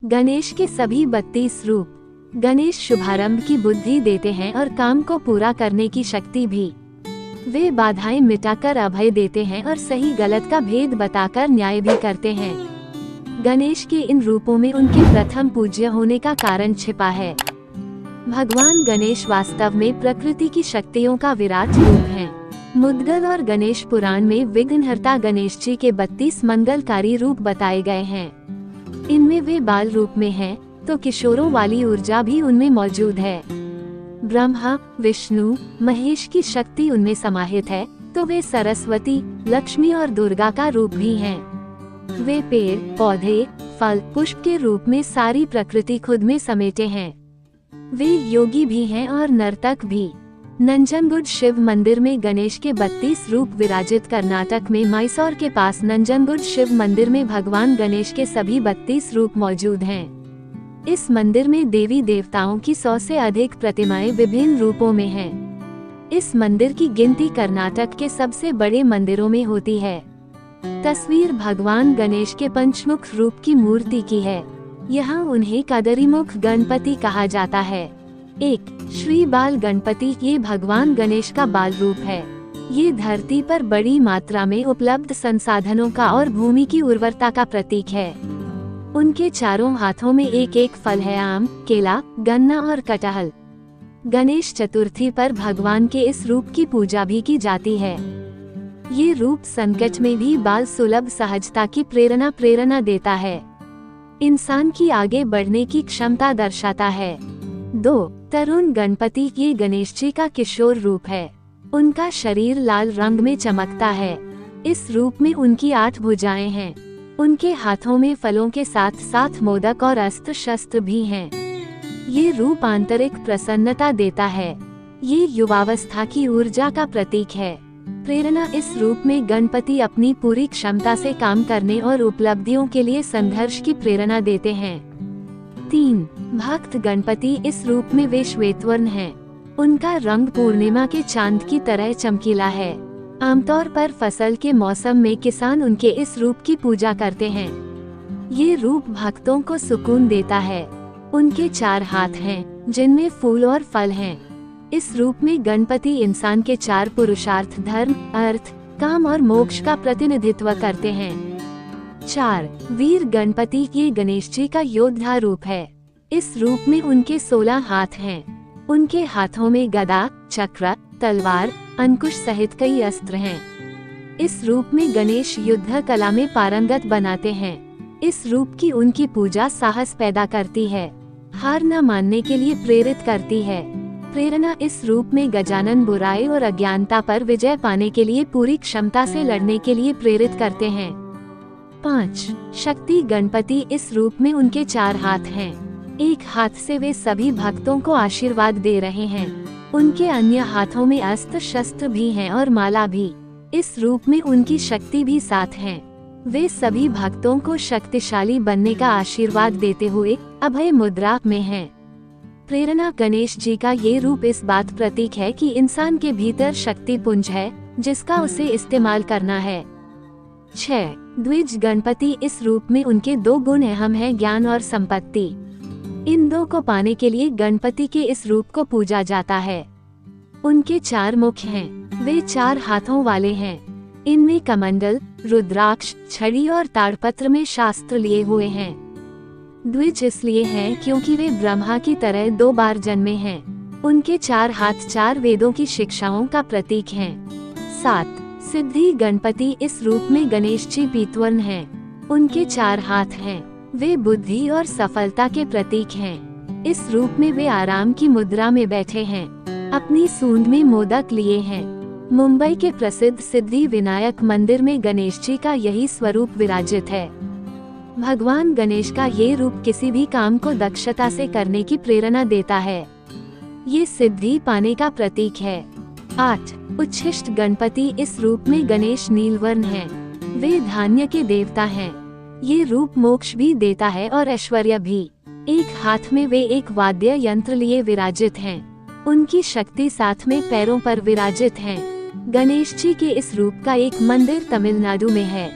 गणेश के सभी 32 रूप। गणेश शुभारंभ की बुद्धि देते हैं और काम को पूरा करने की शक्ति भी। वे बाधाएं मिटाकर अभय देते हैं और सही गलत का भेद बताकर न्याय भी करते हैं। गणेश के इन रूपों में उनके प्रथम पूज्य होने का कारण छिपा है। भगवान गणेश वास्तव में प्रकृति की शक्तियों का विराट रूप है। मुद्गल और गणेश पुराण में विघ्नहर्ता गणेश जी के 32 मंगलकारी रूप बताए गए हैं। इनमें वे बाल रूप में हैं, तो किशोरों वाली ऊर्जा भी उनमें मौजूद है। ब्रह्मा, विष्णु, महेश की शक्ति उनमें समाहित है, तो वे सरस्वती, लक्ष्मी और दुर्गा का रूप भी हैं। वे पेड़, पौधे, फल, पुष्प के रूप में सारी प्रकृति खुद में समेटे हैं। वे योगी भी हैं और नर्तक भी। नंजनगुड शिव मंदिर में गणेश के 32 रूप विराजित। कर्नाटक में मैसूर के पास नंजनगुड शिव मंदिर में भगवान गणेश के सभी 32 रूप मौजूद हैं। इस मंदिर में देवी देवताओं की 100 से अधिक प्रतिमाएं विभिन्न रूपों में हैं। इस मंदिर की गिनती कर्नाटक के सबसे बड़े मंदिरों में होती है। तस्वीर भगवान गणेश के पंचमुख रूप की मूर्ति की है। यहाँ उन्हें कदरीमुख गणपति कहा जाता है। 1. श्री बाल गणपति। ये भगवान गणेश का बाल रूप है। ये धरती पर बड़ी मात्रा में उपलब्ध संसाधनों का और भूमि की उर्वरता का प्रतीक है। उनके चारों हाथों में एक एक फल है, आम, केला, गन्ना और कटहल। गणेश चतुर्थी पर भगवान के इस रूप की पूजा भी की जाती है। ये रूप संकट में भी बाल सुलभ सहजता की प्रेरणा देता है। इंसान की आगे बढ़ने की क्षमता दर्शाता है। 2. तरुण गणपति। ये गणेश जी का किशोर रूप है। उनका शरीर लाल रंग में चमकता है। इस रूप में उनकी 8 भुजाएं हैं। उनके हाथों में फलों के साथ साथ मोदक और अस्त्र शस्त्र भी हैं। ये रूप आंतरिक प्रसन्नता देता है। ये युवावस्था की ऊर्जा का प्रतीक है। प्रेरणा। इस रूप में गणपति अपनी पूरी क्षमता से काम करने और उपलब्धियों के लिए संघर्ष की प्रेरणा देते हैं। 3. भक्त गणपति। इस रूप में वे श्वेतवर्ण हैं। उनका रंग पूर्णिमा के चांद की तरह चमकीला है। आमतौर पर फसल के मौसम में किसान उनके इस रूप की पूजा करते हैं। ये रूप भक्तों को सुकून देता है। उनके 4 हाथ हैं, जिनमें फूल और फल हैं। इस रूप में गणपति इंसान के 4 पुरुषार्थ धर्म, अर्थ, काम और मोक्ष का प्रतिनिधित्व करते हैं। 4. वीर गणपति। ये गणेश जी का योद्धा रूप है। इस रूप में उनके 16 हाथ हैं। उनके हाथों में गदा, चक्र, तलवार, अंकुश सहित कई अस्त्र हैं। इस रूप में गणेश युद्ध कला में पारंगत बनाते हैं। इस रूप की उनकी पूजा साहस पैदा करती है, हार न मानने के लिए प्रेरित करती है। प्रेरणा। इस रूप में गजानन बुराई और अज्ञानता पर विजय पाने के लिए पूरी क्षमता से लड़ने के लिए प्रेरित करते हैं। 5. शक्ति गणपति। इस रूप में उनके 4 हाथ हैं। एक हाथ से वे सभी भक्तों को आशीर्वाद दे रहे हैं। उनके अन्य हाथों में अस्त्र शस्त्र भी हैं और माला भी। इस रूप में उनकी शक्ति भी साथ है। वे सभी भक्तों को शक्तिशाली बनने का आशीर्वाद देते हुए अभय मुद्रा में हैं। प्रेरणा। गणेश जी का ये रूप इस बात प्रतीक है कि इंसान के भीतर शक्ति पुंज है, जिसका उसे इस्तेमाल करना है। 6. द्विज गणपति। इस रूप में उनके 2 गुण अहम हैं, ज्ञान और संपत्ति। इन 2 को पाने के लिए गणपति के इस रूप को पूजा जाता है। उनके 4 मुख हैं। वे 4 हाथों वाले हैं। इनमें कमंडल, रुद्राक्ष, छड़ी और ताड़पत्र में शास्त्र लिए हुए हैं। द्विज इसलिए हैं क्योंकि वे ब्रह्मा की तरह 2 बार जन्मे हैं। उनके 4 हाथ 4 वेदों की शिक्षाओं का प्रतीक हैं। 7. सिद्धि गणपति। इस रूप में गणेश जी पीतवर्ण हैं। उनके 4 हाथ हैं। वे बुद्धि और सफलता के प्रतीक हैं। इस रूप में वे आराम की मुद्रा में बैठे हैं। अपनी सूंड में मोदक लिए हैं। मुंबई के प्रसिद्ध सिद्धि विनायक मंदिर में गणेश जी का यही स्वरूप विराजित है। भगवान गणेश का ये रूप किसी भी काम को दक्षता से करने की प्रेरणा देता है। ये सिद्धि पाने का प्रतीक है। 8. उच्छिष्ट गणपति। इस रूप में गणेश नीलवर्ण हैं। वे धान्य के देवता हैं। ये रूप मोक्ष भी देता है और ऐश्वर्य भी। एक हाथ में वे एक वाद्य यंत्र लिए विराजित हैं। उनकी शक्ति साथ में पैरों पर विराजित है। गणेश जी के इस रूप का एक मंदिर तमिलनाडु में है।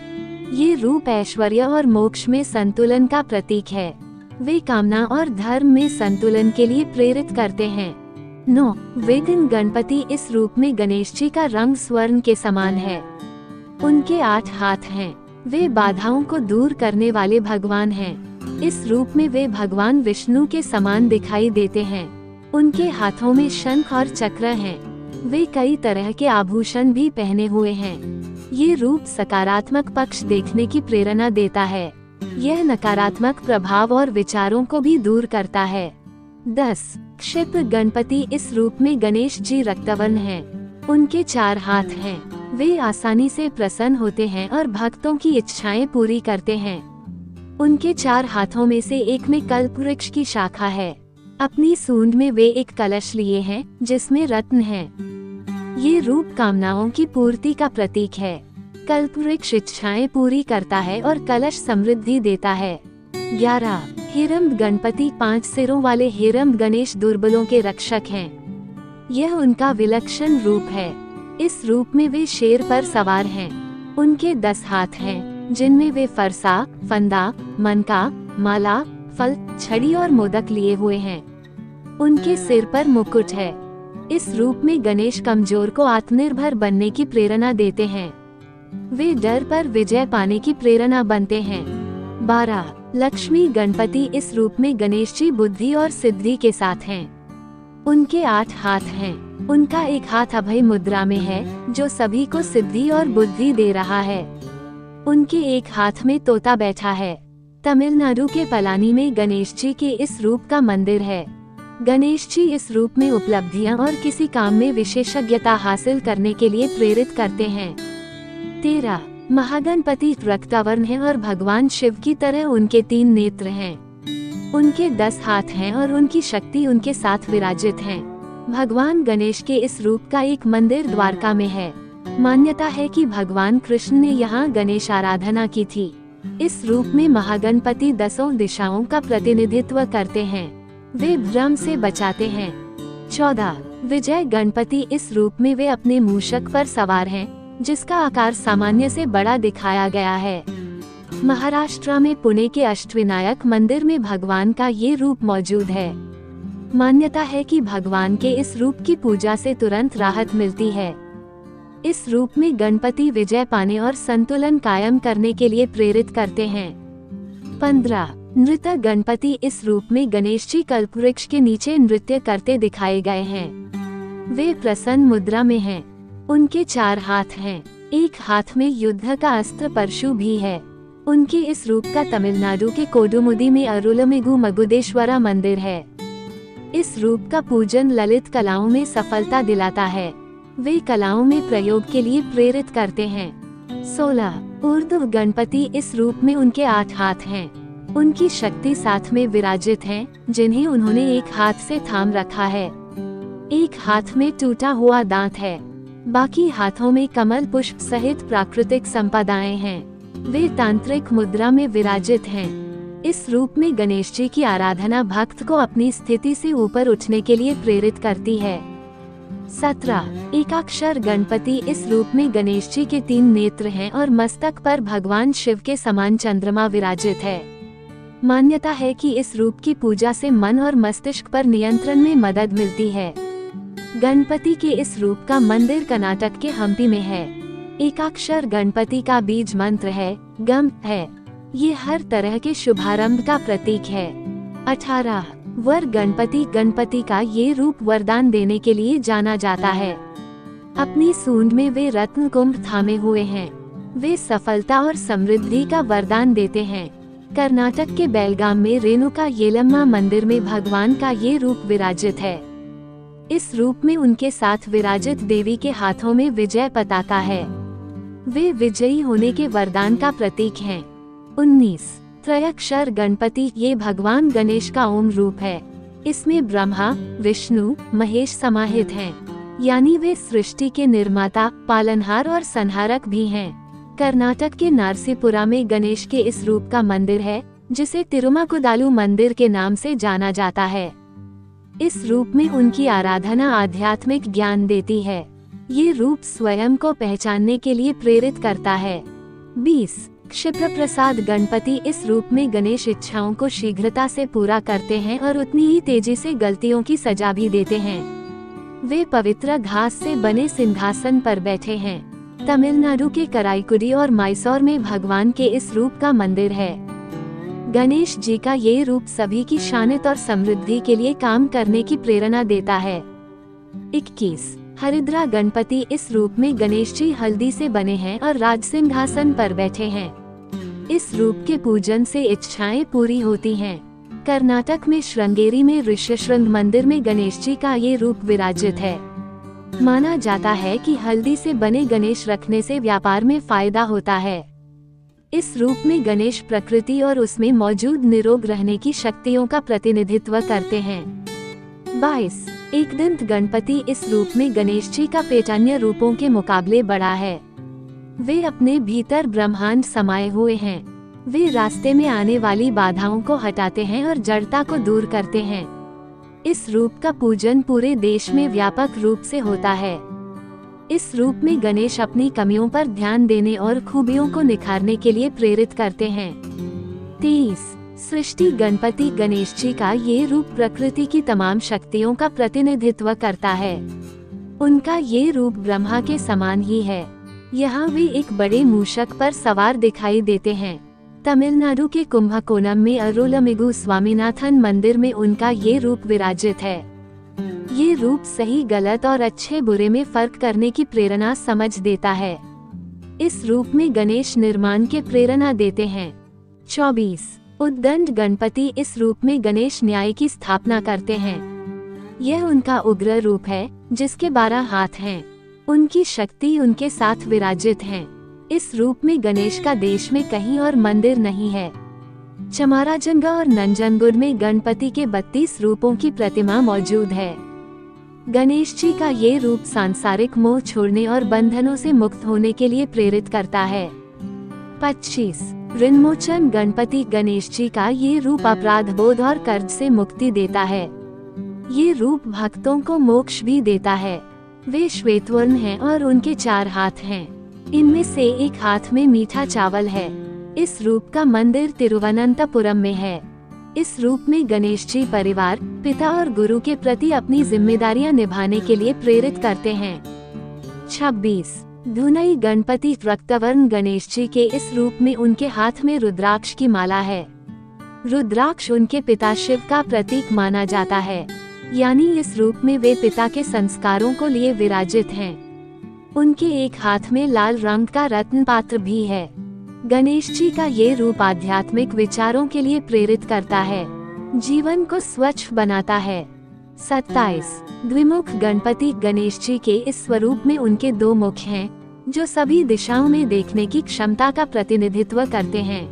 ये रूप ऐश्वर्य और मोक्ष में संतुलन का प्रतीक है। वे कामना और धर्म में संतुलन के लिए प्रेरित करते हैं। 9. विघ्न गणपति इस रूप में गणेश जी का रंग स्वर्ण के समान है। उनके 8 हाथ हैं। वे बाधाओं को दूर करने वाले भगवान हैं। इस रूप में वे भगवान विष्णु के समान दिखाई देते हैं। उनके हाथों में शंख और चक्र हैं। वे कई तरह के आभूषण भी पहने हुए हैं। ये रूप सकारात्मक पक्ष देखने की प्रेरणा देता है। यह नकारात्मक प्रभाव और विचारों को भी दूर करता है। 10. क्षिप्र गणपति इस रूप में गणेश जी रक्तवर्ण हैं। उनके 4 हाथ हैं। वे आसानी से प्रसन्न होते हैं और भक्तों की इच्छाएं पूरी करते हैं। उनके 4 हाथों में से एक में कल्पवृक्ष की शाखा है। अपनी सूंड में वे एक कलश लिए हैं जिसमें रत्न हैं। ये रूप कामनाओं की पूर्ति का प्रतीक है। कल्पवृक्ष इच्छाएं पूरी करता है और कलश समृद्धि देता है। 11. हेरम्ब गणपति 5 सिरों वाले हेरम्ब गणेश दुर्बलों के रक्षक हैं। यह उनका विलक्षण रूप है। इस रूप में वे शेर पर सवार हैं। उनके 10 हाथ हैं जिनमें वे फरसा, फंदा, मनका, माला, फल, छड़ी और मोदक लिए हुए हैं। उनके सिर पर मुकुट है। इस रूप में गणेश कमजोर को आत्मनिर्भर बनने की प्रेरणा देते हैं। वे डर पर विजय पाने की प्रेरणा बनते हैं। 12. लक्ष्मी गणपति इस रूप में गणेश जी बुद्धि और सिद्धि के साथ हैं। उनके 8 हाथ हैं। उनका एक हाथ अभय मुद्रा में है जो सभी को सिद्धि और बुद्धि दे रहा है। उनके एक हाथ में तोता बैठा है। तमिलनाडु के पलानी में गणेश जी के इस रूप का मंदिर है। गणेश जी इस रूप में उपलब्धियां और किसी काम में विशेषज्ञता हासिल करने के लिए प्रेरित करते हैं। 13. महागणपति रक्तवर्ण है और भगवान शिव की तरह उनके 3 नेत्र हैं। उनके 10 हाथ हैं और उनकी शक्ति उनके साथ विराजित हैं। भगवान गणेश के इस रूप का एक मंदिर द्वारका में है। मान्यता है कि भगवान कृष्ण ने यहाँ गणेश आराधना की थी। इस रूप में महागणपति 10 दिशाओं का प्रतिनिधित्व करते हैं। वे भ्रम से बचाते हैं। 14. विजय गणपति इस रूप में वे अपने मूषक पर सवार हैं जिसका आकार सामान्य से बड़ा दिखाया गया है। महाराष्ट्र में पुणे के अष्टविनायक मंदिर में भगवान का ये रूप मौजूद है। मान्यता है कि भगवान के इस रूप की पूजा से तुरंत राहत मिलती है। इस रूप में गणपति विजय पाने और संतुलन कायम करने के लिए प्रेरित करते हैं। 15. नृत्य गणपति इस रूप में गणेश जी कल्पवृक्ष के नीचे नृत्य करते दिखाए गए हैं। वे प्रसन्न मुद्रा में हैं। उनके 4 हाथ हैं। एक हाथ में युद्ध का अस्त्र परशु भी है। उनके इस रूप का तमिलनाडु के कोडुमुदी में अरुलमिगु मगुदेश्वरा मंदिर है। इस रूप का पूजन ललित कलाओं में सफलता दिलाता है। वे कलाओं में प्रयोग के लिए प्रेरित करते हैं। 16. ऊर्ध्व गणपति इस रूप में उनके 8 हाथ हैं। उनकी शक्ति साथ में विराजित है जिन्हें उन्होंने एक हाथ से थाम रखा है। एक हाथ में टूटा हुआ दांत है। बाकी हाथों में कमल पुष्प सहित प्राकृतिक संपदाएं हैं। वे तांत्रिक मुद्रा में विराजित हैं। इस रूप में गणेश जी की आराधना भक्त को अपनी स्थिति से ऊपर उठने के लिए प्रेरित करती है। 17. एकाक्षर गणपति इस रूप में गणेश जी के 3 नेत्र हैं और मस्तक पर भगवान शिव के समान चंद्रमा विराजित है। मान्यता है कि इस रूप की पूजा से मन और मस्तिष्क पर नियंत्रण में मदद मिलती है। गणपति के इस रूप का मंदिर कर्नाटक के हम्पी में है। एकाक्षर गणपति का बीज मंत्र है गम है। ये हर तरह के शुभारंभ का प्रतीक है। 18. वर गणपति गणपति का ये रूप वरदान देने के लिए जाना जाता है। अपनी सूंड में वे रत्न कुंभ थामे हुए हैं। वे सफलता और समृद्धि का वरदान देते हैं। कर्नाटक के बेलगाम में रेणुका येलम्मा मंदिर में भगवान का ये रूप विराजित है। इस रूप में उनके साथ विराजित देवी के हाथों में विजय पताका है। वे विजयी होने के वरदान का प्रतीक हैं। 19. त्रयाक्षर गणपति ये भगवान गणेश का ओम रूप है। इसमें ब्रह्मा, विष्णु, महेश समाहित हैं। यानी वे सृष्टि के निर्माता, पालनहार और संहारक भी हैं। कर्नाटक के नारसीपुरा में गणेश के इस रूप का मंदिर है जिसे तिरुमाकुदालु मंदिर के नाम से जाना जाता है। इस रूप में उनकी आराधना आध्यात्मिक ज्ञान देती है। ये रूप स्वयं को पहचानने के लिए प्रेरित करता है। 20. क्षिप्र प्रसाद गणपति इस रूप में गणेश इच्छाओं को शीघ्रता से पूरा करते हैं और उतनी ही तेजी से गलतियों की सजा भी देते हैं। वे पवित्र घास से बने सिंहासन पर बैठे हैं। तमिलनाडु के कराईकुडी और मैसूर में भगवान के इस रूप का मंदिर है। गणेश जी का ये रूप सभी की शांति और समृद्धि के लिए काम करने की प्रेरणा देता है। 21 हरिद्रा गणपति इस रूप में गणेश जी हल्दी से बने हैं और राज सिंहासन पर बैठे हैं। इस रूप के पूजन से इच्छाएं पूरी होती हैं। कर्नाटक में श्रृंगेरी में ऋष्यशृंग मंदिर में गणेश जी का ये रूप विराजित है। माना जाता है कि हल्दी से बने गणेश रखने से व्यापार में फायदा होता है। इस रूप में गणेश प्रकृति और उसमें मौजूद निरोग रहने की शक्तियों का प्रतिनिधित्व करते हैं। 22 एकदंत गणपति इस रूप में गणेश जी का पेट अन्य रूपों के मुकाबले बड़ा है। वे अपने भीतर ब्रह्मांड समाये हुए हैं। वे रास्ते में आने वाली बाधाओं को हटाते हैं और जड़ता को दूर करते हैं। इस रूप का पूजन पूरे देश में व्यापक रूप से होता है। इस रूप में गणेश अपनी कमियों पर ध्यान देने और खूबियों को निखारने के लिए प्रेरित करते हैं। 23 सृष्टि गणपति गणेश जी का ये रूप प्रकृति की तमाम शक्तियों का प्रतिनिधित्व करता है। उनका ये रूप ब्रह्मा के समान ही है। यहाँ वे एक बड़े मूषक पर सवार दिखाई देते हैं। तमिलनाडु के कुंभकोणम में अरुलमिगु स्वामीनाथन मंदिर में उनका ये रूप विराजित है। ये रूप सही गलत और अच्छे बुरे में फर्क करने की प्रेरणा समझ देता है। इस रूप में गणेश निर्माण के प्रेरणा देते हैं। 24 उद्दंड गणपति इस रूप में गणेश न्याय की स्थापना करते हैं। यह उनका उग्र रूप है जिसके 12 हाथ हैं। उनकी शक्ति उनके साथ विराजित हैं। इस रूप में गणेश का देश में कहीं और मंदिर नहीं है। चमाराजंगा और नंजनगुड में गणपति के 32 रूपों की प्रतिमा मौजूद है। गणेश जी का ये रूप सांसारिक मोह छोड़ने और बंधनों से मुक्त होने के लिए प्रेरित करता है। 25 ऋणमोचन गणपति गणेश जी का ये रूप अपराध बोध और कर्ज से मुक्ति देता है। ये रूप भक्तों को मोक्ष भी देता है। वे श्वेतवर्ण हैं और उनके 4 हाथ हैं। इनमें से एक हाथ में मीठा चावल है। इस रूप का मंदिर तिरुवनंतपुरम में है। इस रूप में गणेश जी परिवार, पिता और गुरु के प्रति अपनी जिम्मेदारियां निभाने के लिए प्रेरित करते हैं। 26 धुनई गणपति रक्तवर्ण गणेश जी के इस रूप में उनके हाथ में रुद्राक्ष की माला है। रुद्राक्ष उनके पिता शिव का प्रतीक माना जाता है, यानी इस रूप में वे पिता के संस्कारों को लिए विराजित हैं। उनके एक हाथ में लाल रंग का रत्न पात्र भी है। गणेश जी का ये रूप आध्यात्मिक विचारों के लिए प्रेरित करता है, जीवन को स्वच्छ बनाता है। 27 द्विमुख गणपति गणेश जी के इस स्वरूप में उनके 2 मुख हैं, जो सभी दिशाओं में देखने की क्षमता का प्रतिनिधित्व करते हैं।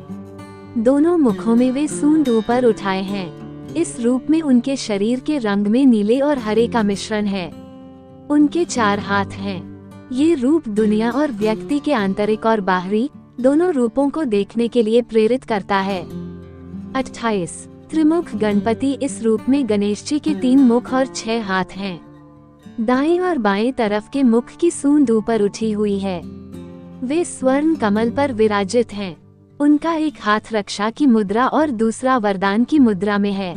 दोनों मुखों में वे सूंड ऊपर उठाए हैं। इस रूप में उनके शरीर के रंग में नीले और हरे का मिश्रण है। उनके 4 हाथ हैं। ये रूप दुनिया और व्यक्ति के आंतरिक और बाहरी दोनों रूपों को देखने के लिए प्रेरित करता है। 28 त्रिमुख गणपति इस रूप में गणेश जी के 3 मुख और 6 हाथ हैं। दाएं और बाएं तरफ के मुख की सूंड ऊपर उठी हुई है। वे स्वर्ण कमल पर विराजित हैं। उनका एक हाथ रक्षा की मुद्रा और दूसरा वरदान की मुद्रा में है।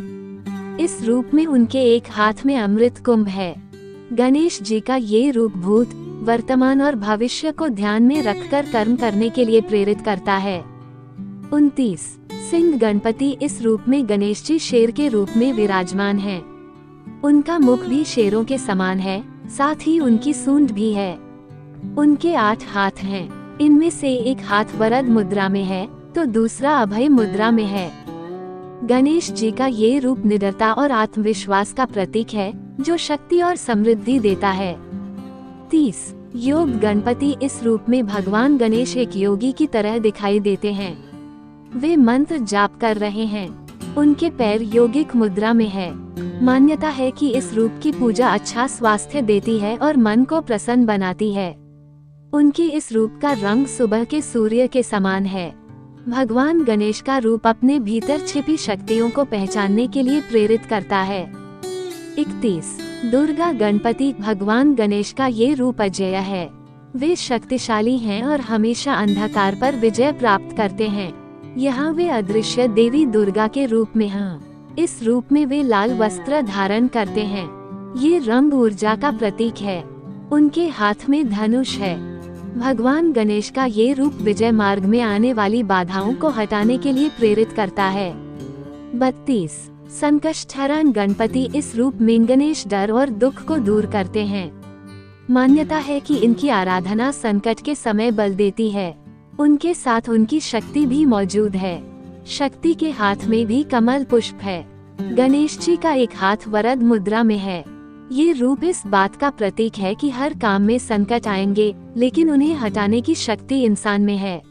इस रूप में उनके एक हाथ में अमृत कुंभ है। गणेश जी का ये रूप भूत, वर्तमान और भविष्य को ध्यान में रखकर कर्म करने के लिए प्रेरित करता है। 29 सिंह गणपति इस रूप में गणेश जी शेर के रूप में विराजमान हैं। उनका मुख भी शेरों के समान है, साथ ही उनकी सूंड भी है। उनके 8 हाथ हैं। इनमें से एक हाथ वरद मुद्रा में है तो दूसरा अभय मुद्रा में है। गणेश जी का ये रूप निडरता और आत्मविश्वास का प्रतीक है, जो शक्ति और समृद्धि देता है। 30 योग गणपति इस रूप में भगवान गणेश एक योगी की तरह दिखाई देते हैं। वे मंत्र जाप कर रहे हैं। उनके पैर योगिक मुद्रा में है। मान्यता है कि इस रूप की पूजा अच्छा स्वास्थ्य देती है और मन को प्रसन्न बनाती है। उनके इस रूप का रंग सुबह के सूर्य के समान है। भगवान गणेश का रूप अपने भीतर छिपी शक्तियों को पहचानने के लिए प्रेरित करता है। 31 दुर्गा गणपति भगवान गणेश का ये रूप अजेय है। वे शक्तिशाली हैं और हमेशा अंधकार पर विजय प्राप्त करते हैं। यहाँ वे अदृश्य देवी दुर्गा के रूप में हैं। इस रूप में वे लाल वस्त्र धारण करते हैं। ये रंग ऊर्जा का प्रतीक है। उनके हाथ में धनुष है। भगवान गणेश का ये रूप विजय मार्ग में आने वाली बाधाओं को हटाने के लिए प्रेरित करता है। 32 संकष्टहरण गणपति। इस रूप में गणेश डर और दुख को दूर करते हैं। मान्यता है कि इनकी आराधना संकट के समय बल देती है। उनके साथ उनकी शक्ति भी मौजूद है। शक्ति के हाथ में भी कमल पुष्प है। गणेश जी का एक हाथ वरद मुद्रा में है। ये रूप इस बात का प्रतीक है कि हर काम में संकट आएंगे, लेकिन उन्हें हटाने की शक्ति इंसान में है।